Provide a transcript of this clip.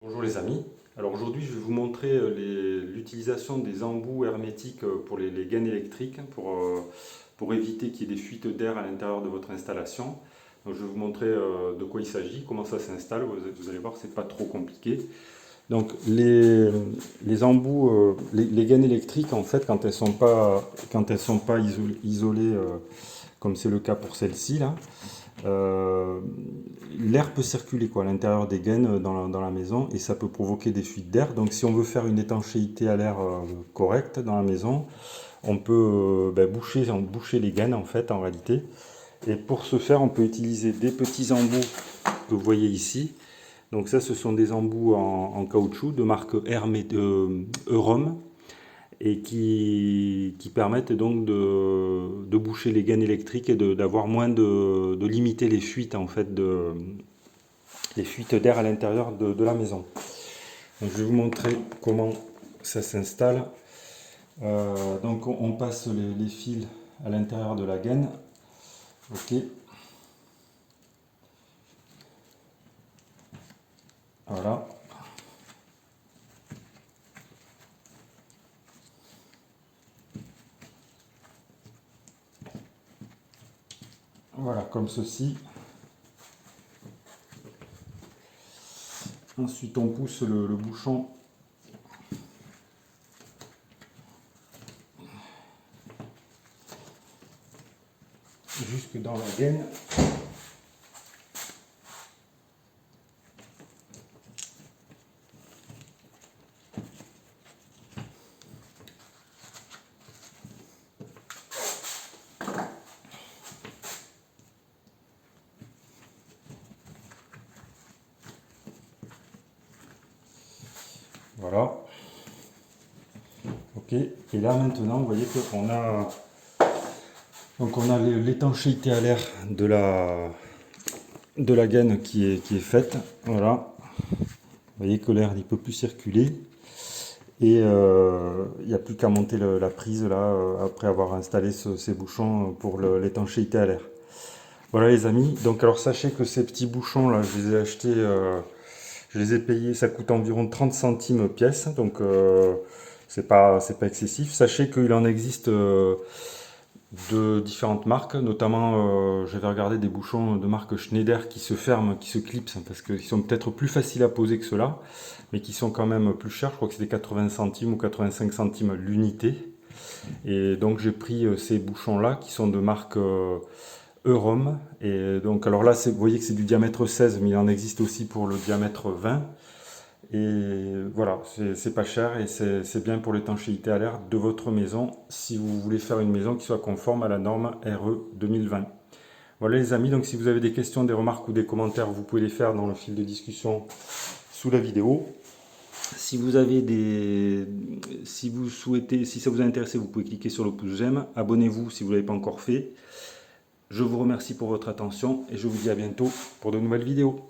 Bonjour les amis, alors aujourd'hui je vais vous montrer l'utilisation des embouts hermétiques pour les gaines électriques pour éviter qu'il y ait des fuites d'air à l'intérieur de votre installation. Donc je vais vous montrer de quoi il s'agit, comment ça s'installe, vous allez voir c'est pas trop compliqué. Donc les embouts, les gaines électriques en fait quand elles sont pas isolées comme c'est le cas pour celle-ci là, euh, l'air peut circuler quoi, à l'intérieur des gaines dans la maison et ça peut provoquer des fuites d'air. Donc si on veut faire une étanchéité à l'air correcte dans la maison, on peut boucher les gaines en fait en réalité. Et pour ce faire, on peut utiliser des petits embouts que vous voyez ici. Donc ça, ce sont des embouts en caoutchouc de marque Eurom et qui permettent donc de boucher les gaines électriques et d'avoir moins de limiter les fuites en fait les fuites d'air à l'intérieur de la maison. Donc, je vais vous montrer comment ça s'installe. Donc on passe les fils à l'intérieur de la gaine. Ok. Voilà. Voilà, comme ceci. Ensuite, on pousse le bouchon jusque dans la gaine. Voilà. Ok. Et là maintenant, vous voyez qu'on a on a l'étanchéité à l'air de la gaine qui est faite. Voilà. Vous voyez que l'air ne peut plus circuler. Et il n'y a plus qu'à monter la prise là après avoir installé ces bouchons pour l'étanchéité à l'air. Voilà les amis. Donc alors sachez que ces petits bouchons là, je les ai achetés, je les ai payés, ça coûte environ 30 centimes pièce. Donc c'est pas excessif. Sachez qu'il en existe de différentes marques, notamment j'avais regardé des bouchons de marque Schneider qui se ferment, qui se clipsent, parce qu'ils sont peut-être plus faciles à poser que ceux-là, mais qui sont quand même plus chers, je crois que c'était 80 centimes ou 85 centimes l'unité. Et donc j'ai pris ces bouchons-là qui sont de marque Eurom. Et donc alors là, vous voyez que c'est du diamètre 16, mais il en existe aussi pour le diamètre 20. Et voilà, c'est pas cher et c'est bien pour l'étanchéité à l'air de votre maison si vous voulez faire une maison qui soit conforme à la norme RE 2020. Voilà les amis, donc si vous avez des questions, des remarques ou des commentaires, vous pouvez les faire dans le fil de discussion sous la vidéo. Si vous avez si vous souhaitez, si ça vous a intéressé, vous pouvez cliquer sur le pouce j'aime. Abonnez-vous si vous ne l'avez pas encore fait. Je vous remercie pour votre attention et je vous dis à bientôt pour de nouvelles vidéos.